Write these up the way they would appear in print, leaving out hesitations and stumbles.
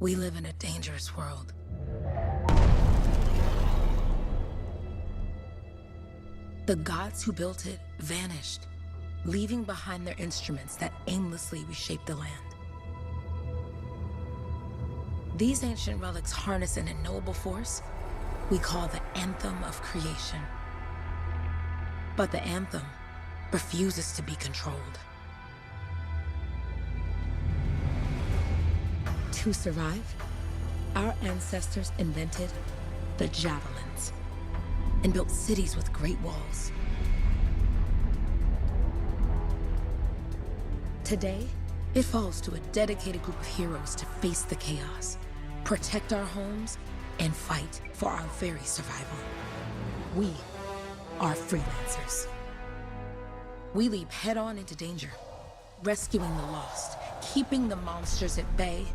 We live in a dangerous world. The gods who built it vanished, leaving behind their instruments that aimlessly reshaped the land. These ancient relics harness an unknowable force we call the Anthem of creation. But the Anthem refuses to be controlled. To survive, our ancestors invented the Javelins and built cities with great walls. Today, it falls to a dedicated group of heroes to face the chaos, protect our homes, and fight for our very survival. We are Freelancers. We leap head-on into danger, rescuing the lost, keeping the monsters at bay,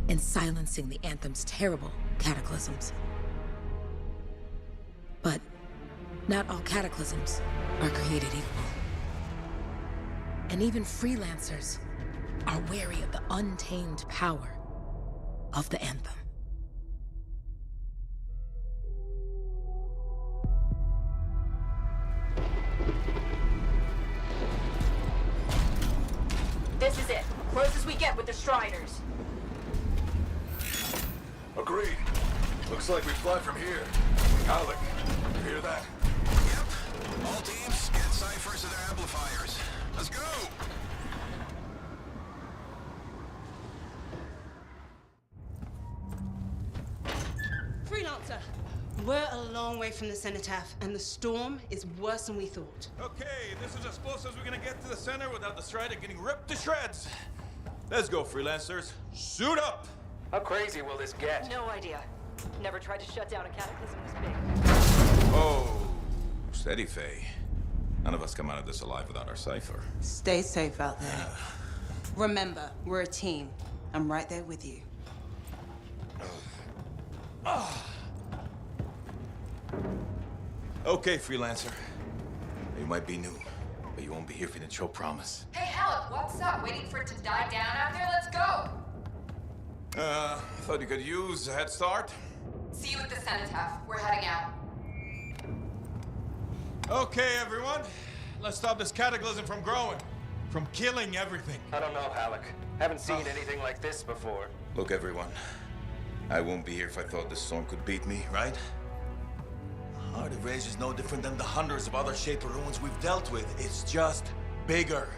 and silencing the Anthem's terrible cataclysms. But not all cataclysms are created equal. And even Freelancers are wary of the untamed power of the Anthem. This is it. Closest we get with the Striders. Agreed. Looks like we fly from here. Alec, you hear that? Yep. All teams, get Cyphers to their amplifiers. Let's go! Freelancer, we're a long way from the cenotaph, and the storm is worse than we thought. Okay, this is as close as we're gonna get to the center without the Strider getting ripped to shreds. Let's go, Freelancers. Suit up! How crazy will this get? No idea. Never tried to shut down a cataclysm this big. Oh, steady, Faye. None of us come out of this alive without our cipher. Stay safe out there. Remember, we're a team. I'm right there with you. Okay, Freelancer. You might be new, but you won't be here if you didn't show promise. Hey, Alec, what's up? Waiting for it to die down out there? Let's go! Thought you could use a head start. See you at the cenotaph. We're heading out. Okay, everyone. Let's stop this cataclysm from growing, from killing everything. I don't know, Alec. Haven't seen anything like this before. Look, everyone. I won't be here if I thought this storm could beat me, right? Heart of Rage is no different than the hundreds of other Shaper ruins we've dealt with. It's just bigger.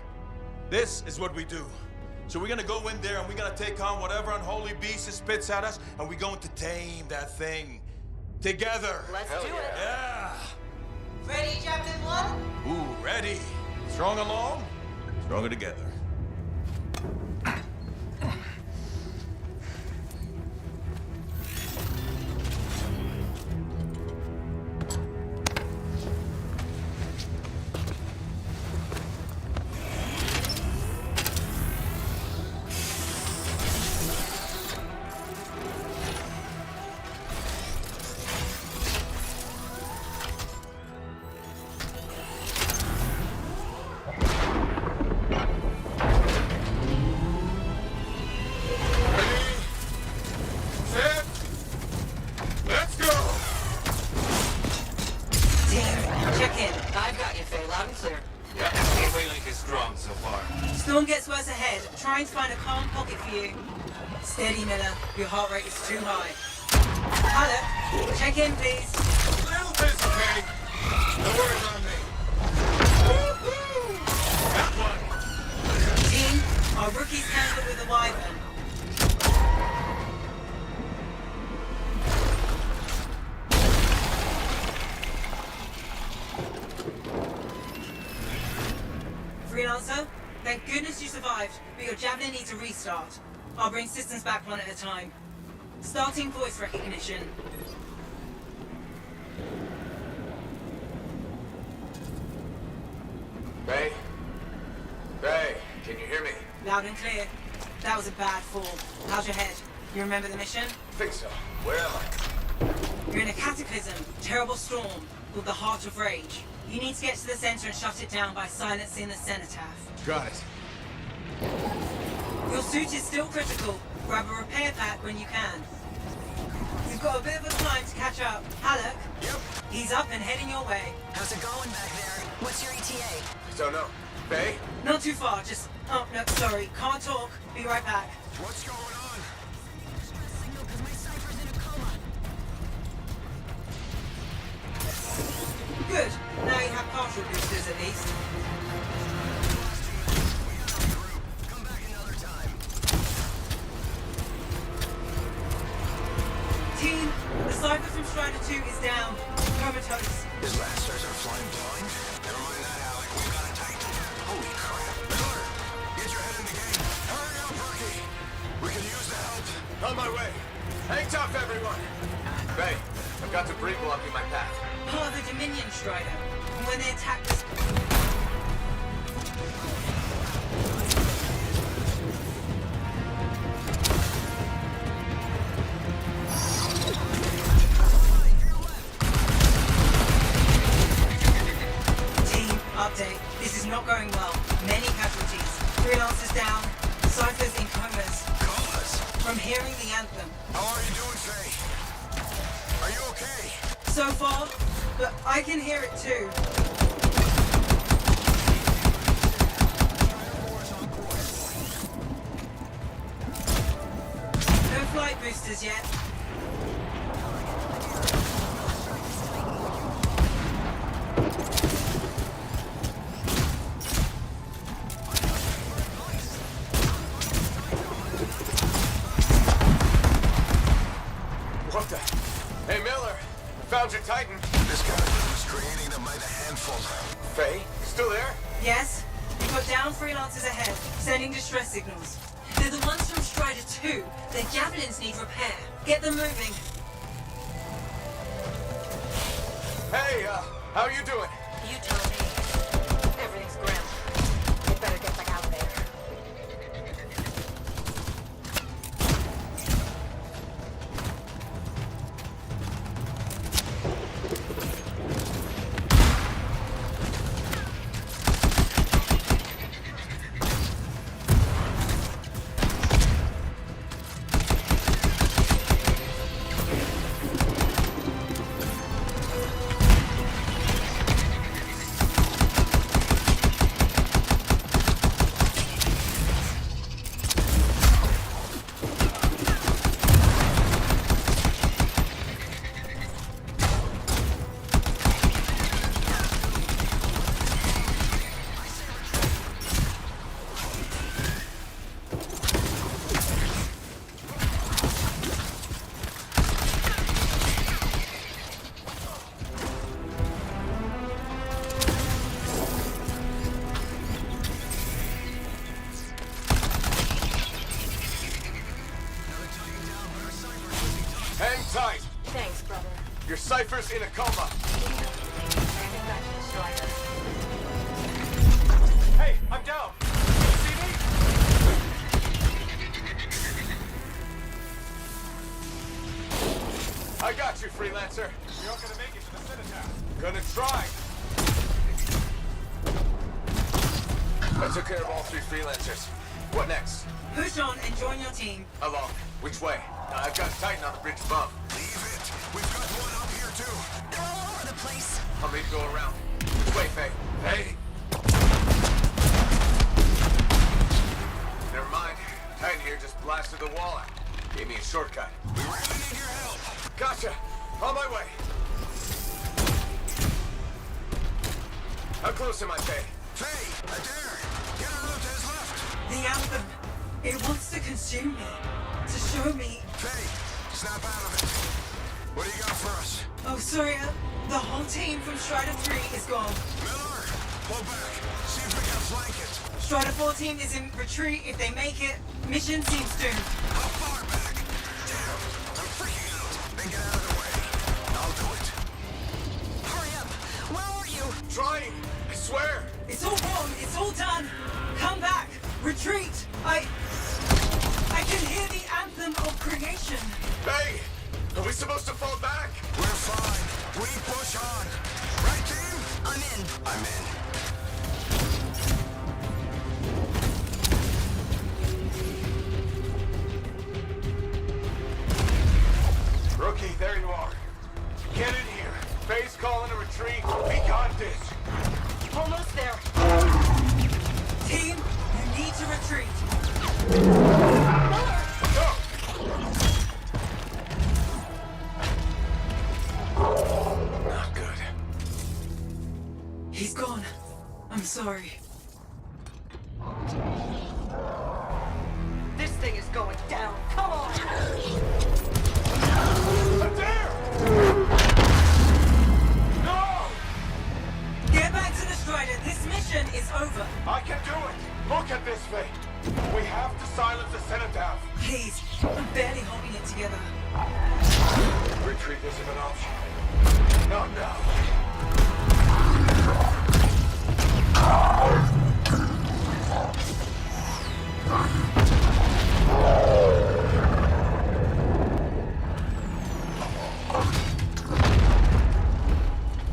This is what we do. So we're gonna go in there and we're gonna take on whatever unholy beast it spits at us, and we're going to tame that thing. Together. Let's do it. Yeah. Ready, Javelin 1? Ooh, ready. Strong along, stronger together. Storm gets worse ahead. Trying to find a calm pocket for you. Steady, Miller. Your heart rate is too high. Hello. Check in, please. Little busy, Penny. No worries on me. That one. Team, our rookies handled with a wyvern. Freelancer, thank goodness you survived, but your Javelin needs a restart. I'll bring systems back one at a time. Starting voice recognition. Ray? Ray, can you hear me? Loud and clear. That was a bad fall. How's your head? You remember the mission? Think so. Where am I? You're in a cataclysm, terrible storm, called the Heart of Rage. You need to get to the center and shut it down by silencing the cenotaph. Got it. Your suit is still critical. grab a repair pack when you can. We've got a bit of a climb to catch up. Halleck? Yep. He's up and heading your way. How's it going back there? What's your ETA? Don't know. Faye? Not too far, just... Oh, no, sorry. Can't talk. Be right back. What's going on? Signal because my Cypher's in a coma. Good. Now you have partial boosters at least. Come back another time. Team, the Cypher from Strider 2 is down. Comatose. His blasters are flying blind. Never mind that, Alec. We got it tight. Holy crap. Miller, get your head in the game. Hurry up, rookie. We can use the help. On my way. Hang tough, everyone. Faye, I've got debris blocking my path. Part of the Dominion Strider. And when they attack this... Team, update. This is not going well. Many casualties. Freelancers down. Cyphers in comas. Comas? From hearing the anthem. How are you doing, Faye? Are you okay? So far, but I can hear it too. No flight boosters yet. What the? Hey, Miller. Found your Titan. This guy was creating them by the handful. Faye, still there? Yes, we've got down freelancers ahead, sending distress signals. They're the ones from Strider 2. Their javelins need repair. Get them moving. Hey, how you doing? You tell me. Everything's grim. We better get back out there. Hang tight. Thanks, brother. Your Cypher's in a coma. Heading back to the Strider. Hey, I'm down. You see me? I got you, Freelancer. You're not gonna make it to the Cenotaph. Gonna try. I took care of all 3 Freelancers. What next? Push on and join your team. Along. Which way? I've got a Titan on the bridge above. Leave it. We've got one up here, too. They're all over the place. I'll need to go around. Which way, Faye? Hey! Never mind. Titan here just blasted the wall out. Gave me a shortcut. We really need your help. Gotcha! On my way! How close am I, Faye? Faye, I dare. Get a route to his left. The anthem. It wants to consume me. To show me... Faye, snap out of it. What do you got for us? Oh, sorry. The whole team from Strider 3 is gone. Miller, pull back. See if we can flank it. Strider 14 is in retreat. If they make it, mission seems doomed. How far back? Damn, I'm freaking out. Then get out of the way. I'll do it. Hurry up. Where are you? Trying! I swear! It's all wrong. It's all done. Come back. Retreat. I can hear the anthem of creation. Hey! Are we supposed to fall back? We're fine. We push on. Right, team? I'm in. I'm in. is. Almost there. Team, you need to retreat. Not good. He's gone. I'm sorry. This thing is going down. Come on. Adair! No! Get back to the Strider. This mission is over. I can do it! Look at this, Faye! We have to silence the Cenotaph! Please, I'm barely holding it together. Retreat isn't an option. Not now.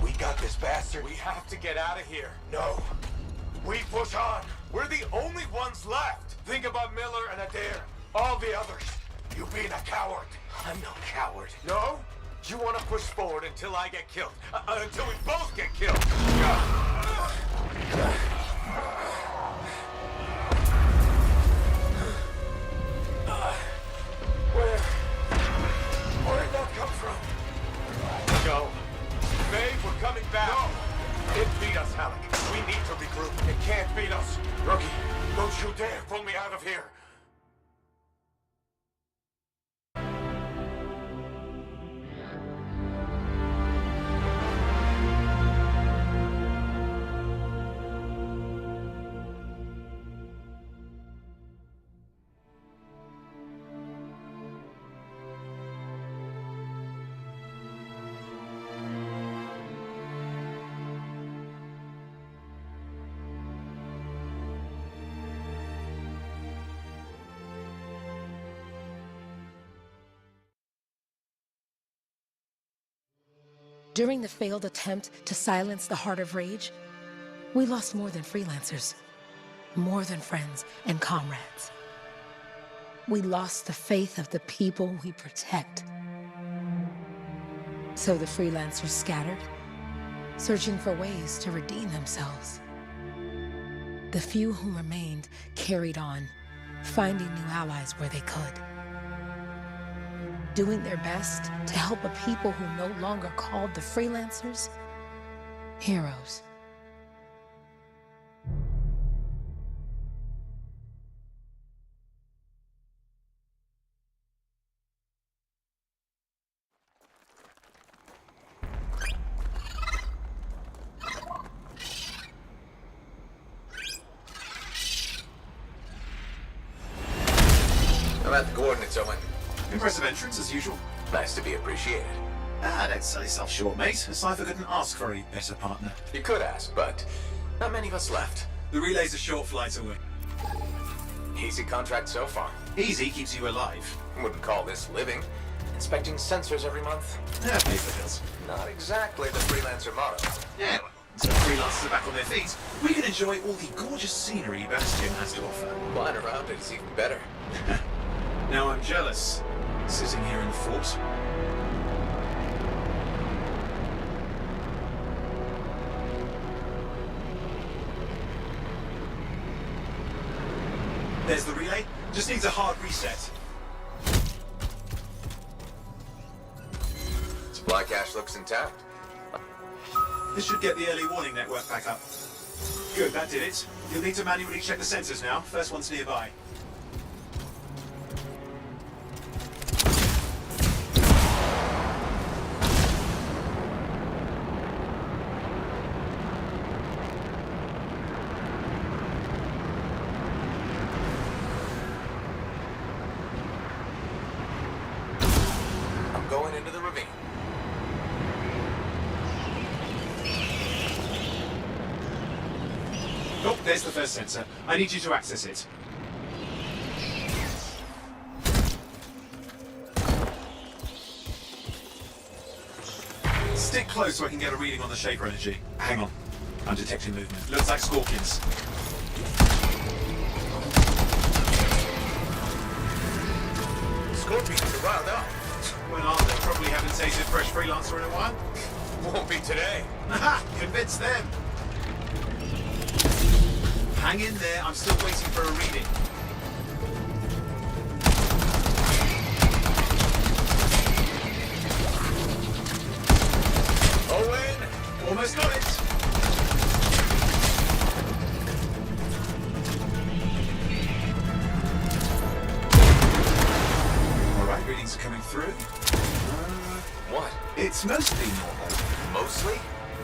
We got this bastard. We have to get out of here. No. We push on. We're the only ones left. Think about Miller and Adair. All the others. You being a coward. I'm no coward. No? You want to push forward until I get killed. Until we both get killed. Where did that come from? Go. Babe, we're coming back. No! It beat us, Halleck. We need to regroup. It can't beat us. Rookie, don't you dare pull me out of here. During the failed attempt to silence the Heart of Rage, we lost more than freelancers, more than friends and comrades. We lost the faith of the people we protect. So the freelancers scattered, searching for ways to redeem themselves. The few who remained carried on, finding new allies where they could. Doing their best to help a people who no longer called the freelancers heroes. I'm at the coordinates, Owen. Impressive entrance, as usual. Nice to be appreciated. Don't sell yourself short, mate. A Sci-Fi couldn't ask for a better partner. You could ask, but not many of us left. The relay's a short flight away. Easy contract so far. Easy keeps you alive. Wouldn't call this living. Inspecting sensors every month. Yeah, paper bills. Not exactly the freelancer motto. Yeah, well, until freelancers are back on their feet, we can enjoy all the gorgeous scenery Bastion has to offer. Flying around it is even better. Now I'm jealous, sitting here in the fort. There's the relay. Just needs a hard reset. Supply cache looks intact. This should get the early warning network back up. Good, that did it. You'll need to manually check the sensors now. First one's nearby. I'm going into the ravine. Oh, there's the first sensor. I need you to access it. Stick close so I can get a reading on the Shaper energy. Hang on. I'm detecting movement. Looks like Scorpions. Scorpions are riled up. Well, aren't they? Probably haven't tasted fresh Freelancer in a while. Won't be today. Aha! Convince them! Hang in there, I'm still waiting for a reading. Owen! Almost got it! Alright, readings are coming through. What? It's mostly normal. Mostly?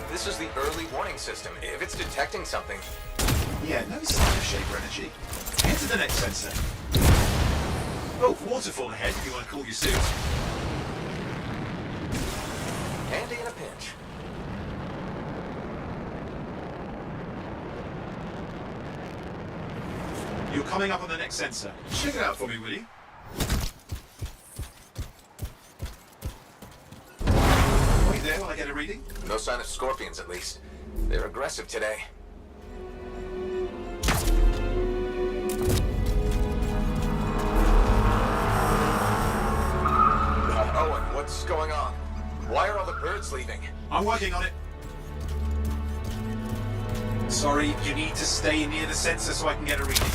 This is the early warning system. If it's detecting something... Yeah, no sign of shaper energy. Head to the next sensor. Oh, waterfall ahead if you want to cool your suit. Handy in a pinch. You're coming up on the next sensor. Check it out for me, will you? Wait there while I get a reading. No sign of scorpions, at least. They're aggressive today. Owen, what's going on? Why are all the birds leaving? I'm working on it. Sorry, you need to stay near the sensor so I can get a reading.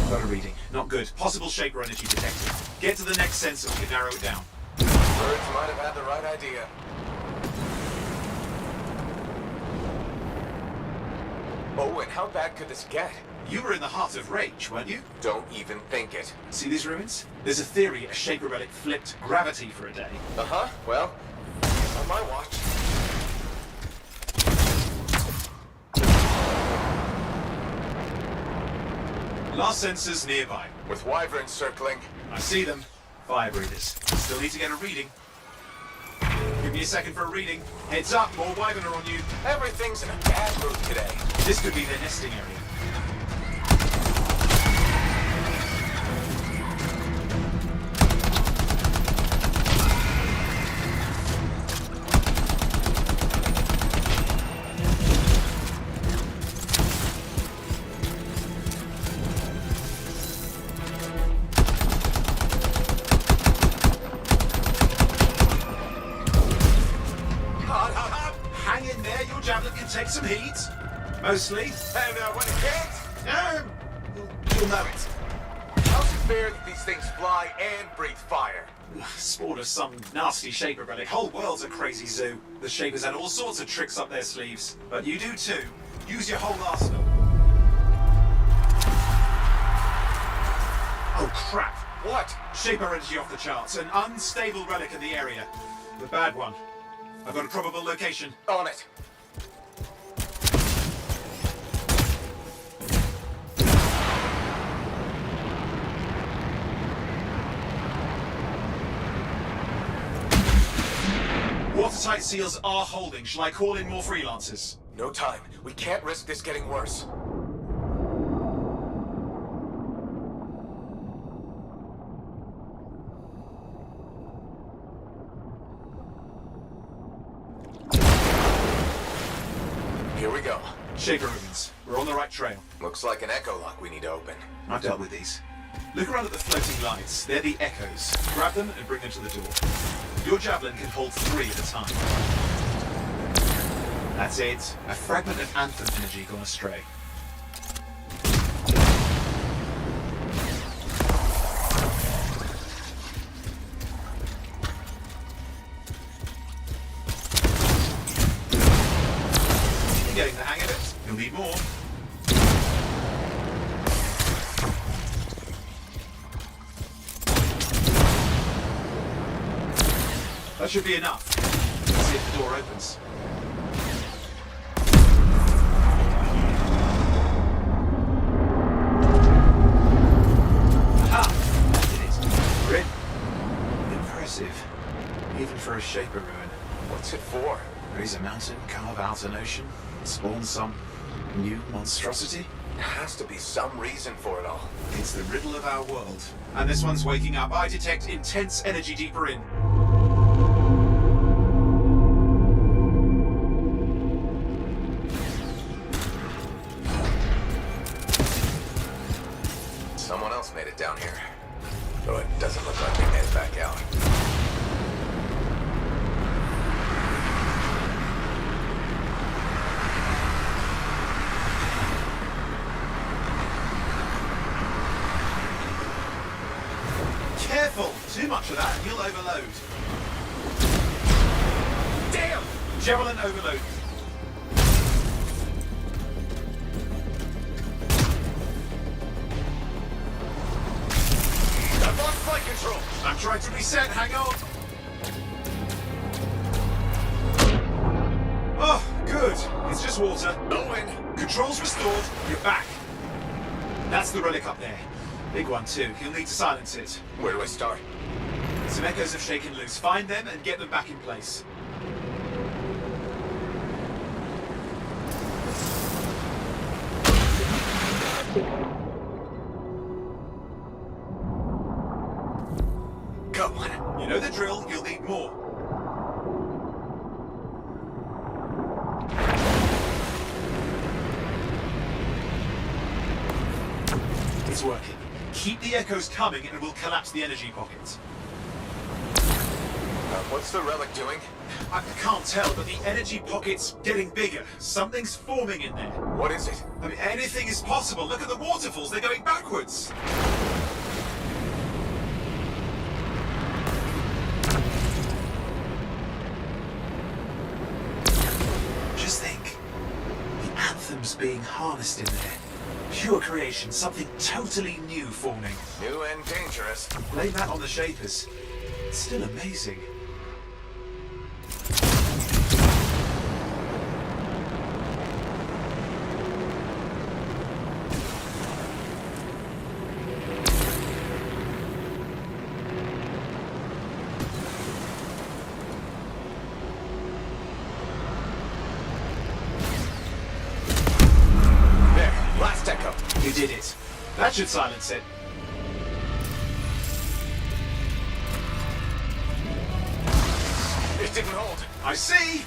Got a reading. Not good. Possible shaper energy detected. Get to the next sensor, we can narrow it down. Birds might have had the right idea. Owen, how bad could this get? You were in the heart of rage, weren't you? Don't even think it. See these ruins? There's a theory a shaper relic flipped gravity for a day. Uh-huh. Well, on my watch. Last sensor's nearby. With wyverns circling. I see them. Fire breathers. Still need to get a reading. Give me a second for a reading. Heads up, more wyvern are on you. Everything's in a bad mood today. This could be their nesting area. Hang in there, your Javelin can take some heat. Mostly. And when it can't, You'll know it. how's it fair that these things fly and breathe fire? Spawn of some nasty shaper relic. Whole world's a crazy zoo. The shapers had all sorts of tricks up their sleeves. But you do too. Use your whole arsenal. Oh crap. What? Shaper energy off the charts. An unstable relic in the area. The bad one. I've got a probable location. On it. Watertight seals are holding. Shall I call in more freelancers? No time. We can't risk this getting worse. Here we go. Shaper ruins. We're on the right trail. Looks like an echo lock we need to open. I've dealt with these. Look around at the floating lights. They're the echoes. Grab them and bring them to the door. Your Javelin can hold 3 at a time. That's it. A fragment of Anthem energy gone astray. You're getting the hang of it. You'll need more. That should be enough. Let's see if the door opens. Aha! That did it. Grit. Impressive. Even for a shaper ruin. What's it for? Raise a mountain, carve out an ocean, spawn some new monstrosity. There has to be some reason for it all. It's the riddle of our world. And this one's waking up. I detect intense energy deeper in. Someone else made it down here. Though it doesn't look like they made it back out. much of that and you'll overload. Damn! Javelin overload. I've lost flight control. I'm trying to reset, hang on. Oh, good. It's just water. Owen! Controls restored, you're back. That's the relic up there. Big one too. You'll need to silence it. Where do I start? Some echoes have shaken loose. Find them and get them back in place. Go on. You know the drill, you'll need more. It's working. Keep the echoes coming and we'll collapse the energy pockets. What's the relic doing? I can't tell, but the energy pocket's getting bigger. Something's forming in there. What is it? I mean, anything is possible. Look at the waterfalls, they're going backwards. Just think. The Anthem's being harnessed in there. Pure creation, something totally new forming. New and dangerous. Blame that on the Shapers. It's still amazing. There, last echo. You did it. That should silence it. It didn't hold. I see!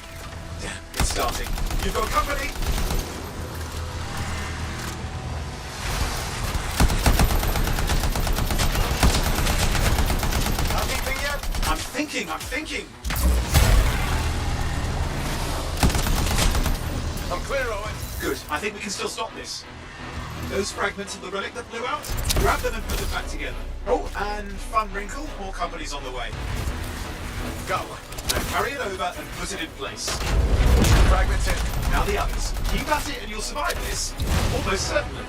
Damn, it's starting. You've got company! Anything yet? I'm thinking! I'm clear, Owen. Good, I think we can still stop this. Those fragments of the relic that blew out, grab them and put them back together. Oh, and fun wrinkle, more company's on the way. Go. Now carry it over and put it in place. Fragments in. Now the others. Keep at it and you'll survive this. Almost certainly.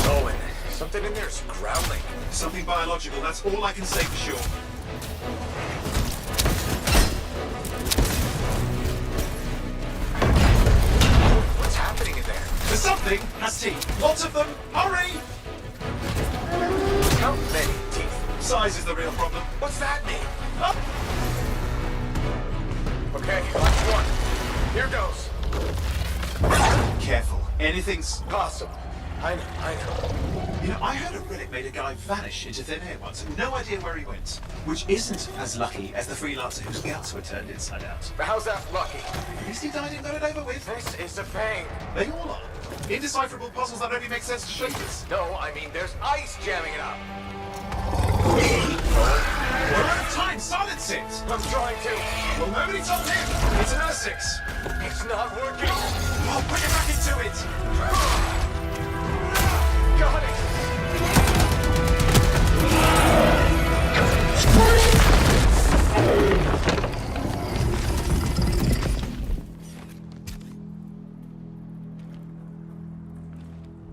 Owen, something in there's growling. Something biological, that's all I can say for sure. What's happening in there? There's something has teeth. Lots of them. Hurry! How many teeth? Size is the real problem. What's that mean? Up! Okay, last one. Here goes. Careful. Anything's... Awesome. I know. You know, I heard a relic made a guy vanish into thin air once. No idea where he went. Which isn't as lucky as the Freelancer whose guts were turned inside out. But how's that lucky? At least he died and got it over with. This is a pain. They all are. Indecipherable puzzles that only make sense to Shapers. No, I mean there's ice jamming it up. We're out of time. Silence it. I'm trying to. Well, nobody told him. It's an R6. It's not working. Oh, put it back into it. Got it.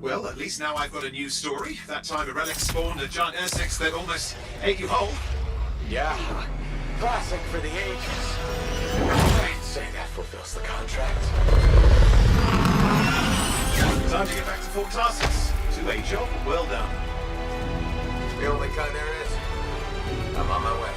Well, at least now I've got a new story. That time a relic spawned a giant R6 that almost ate you whole. Yeah. Classic for the ages. I'd say that fulfills the contract. Time to get back to Fort Tarsus. Two-way job, well done. The only kind there is. I'm on my way.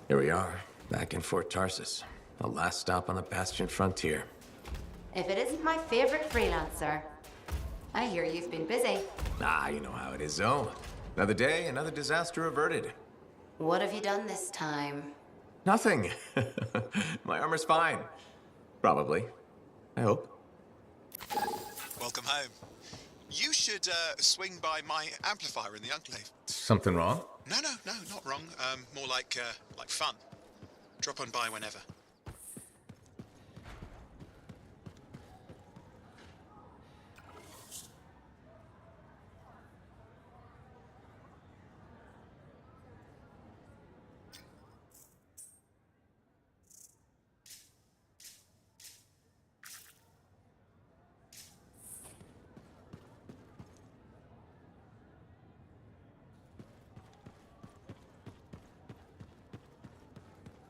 Here we are, back in Fort Tarsus. The last stop on the Bastion frontier. If it isn't my favorite Freelancer. I hear you've been busy. Ah, you know how it is, though. Another day, another disaster averted. What have you done this time? Nothing. My armor's fine. Probably. I hope. Welcome home. You should swing by my amplifier in the Enclave. Something wrong? No, not wrong. More like fun. Drop on by whenever.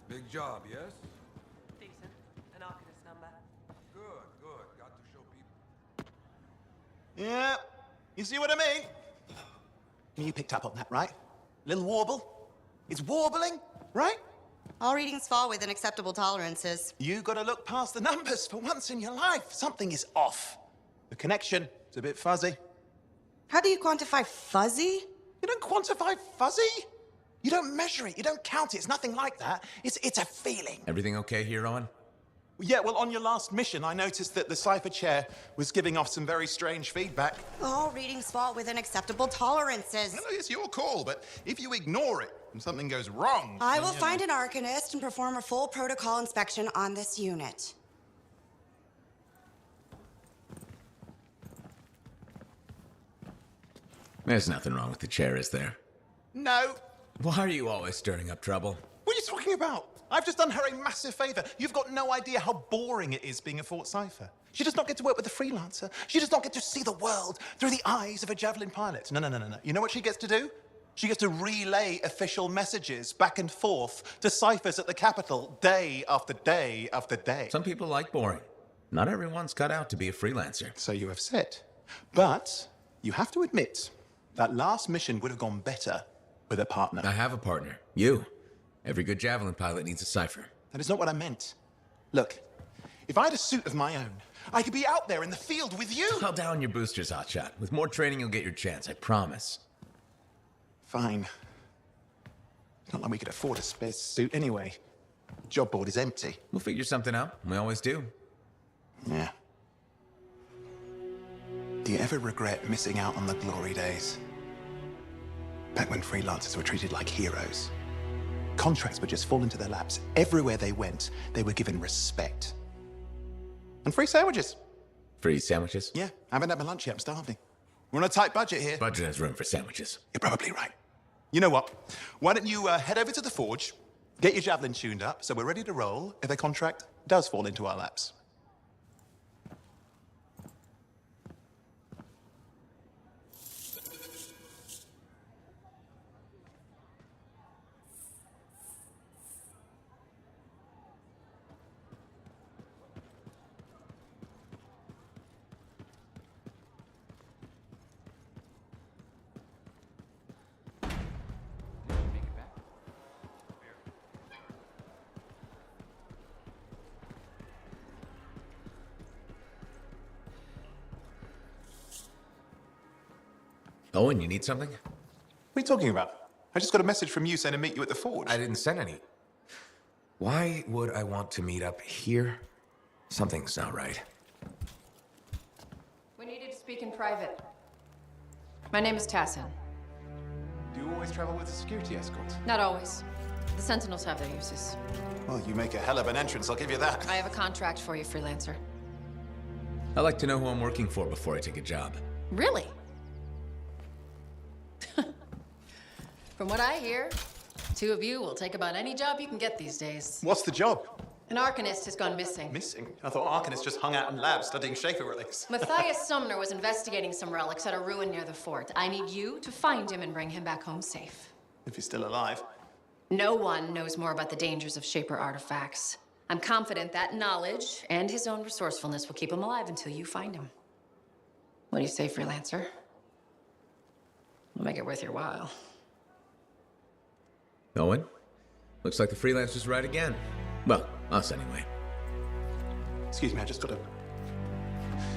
Big job, yes? Decent. An Arcanist number. Good. Got to show people. Yeah, you see what I mean? You picked up on that, right? Little warble. It's warbling, right? All readings fall within acceptable tolerances. You gotta look past the numbers for once in your life. Something is off. The connection is a bit fuzzy. How do you quantify fuzzy? You don't quantify fuzzy? You don't measure it, you don't count it, it's nothing like that. It's a feeling. Everything okay here, Owen? Yeah, well, on your last mission, I noticed that the Cypher chair was giving off some very strange feedback. All readings fall within acceptable tolerances. Well, it's your call, but if you ignore it and something goes wrong... I will find an Arcanist and perform a full protocol inspection on this unit. There's nothing wrong with the chair, is there? No. Why are you always stirring up trouble? What are you talking about? I've just done her a massive favor. You've got no idea how boring it is being a Fort Cypher. She does not get to work with a freelancer. She does not get to see the world through the eyes of a Javelin pilot. No. You know what she gets to do? She gets to relay official messages back and forth to ciphers at the Capitol day after day after day. Some people like boring. Not everyone's cut out to be a freelancer. So you have said. But you have to admit, that last mission would have gone better with a partner. I have a partner. You. Every good Javelin pilot needs a cipher. That is not what I meant. Look, if I had a suit of my own, I could be out there in the field with you. Call down your boosters, hotshot. With more training, you'll get your chance, I promise. Fine. It's not like we could afford a spare suit anyway. Job board is empty. We'll figure something out. We always do. Yeah. Do you ever regret missing out on the glory days? Back when freelancers were treated like heroes. Contracts would just fall into their laps. Everywhere they went, they were given respect. And free sandwiches. Free sandwiches? Yeah, I haven't had my lunch yet. I'm starving. We're on a tight budget here. Budget has room for sandwiches. You're probably right. You know what? Why don't you head over to the forge, get your Javelin tuned up, so we're ready to roll if a contract does fall into our laps. Owen, you need something? What are you talking about? I just got a message from you saying to meet you at the forge. I didn't send any. Why would I want to meet up here? Something's not right. We needed to speak in private. My name is Tassin. Do you always travel with a security escort? Not always. The Sentinels have their uses. Well, you make a hell of an entrance, I'll give you that. I have a contract for you, Freelancer. I like to know who I'm working for before I take a job. Really? From what I hear, two of you will take about any job you can get these days. What's the job? An Arcanist has gone missing. Missing? I thought Arcanists just hung out in labs studying Shaper relics. Matthias Sumner was investigating some relics at a ruin near the fort. I need you to find him and bring him back home safe. If he's still alive. No one knows more about the dangers of Shaper artifacts. I'm confident that knowledge and his own resourcefulness will keep him alive until you find him. What do you say, Freelancer? We'll make it worth your while. Owen, Looks like the Freelancer's right again. Well, us anyway. Excuse me, I just got to...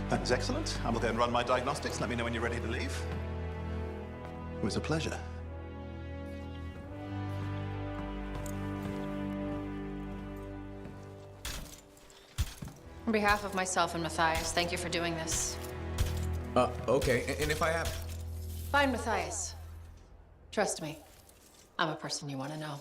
That is excellent. I will then run my diagnostics. Let me know when you're ready to leave. It was a pleasure. On behalf of myself and Matthias, thank you for doing this. Okay, and if I have... Fine, Matthias. Trust me, I'm a person you want to know.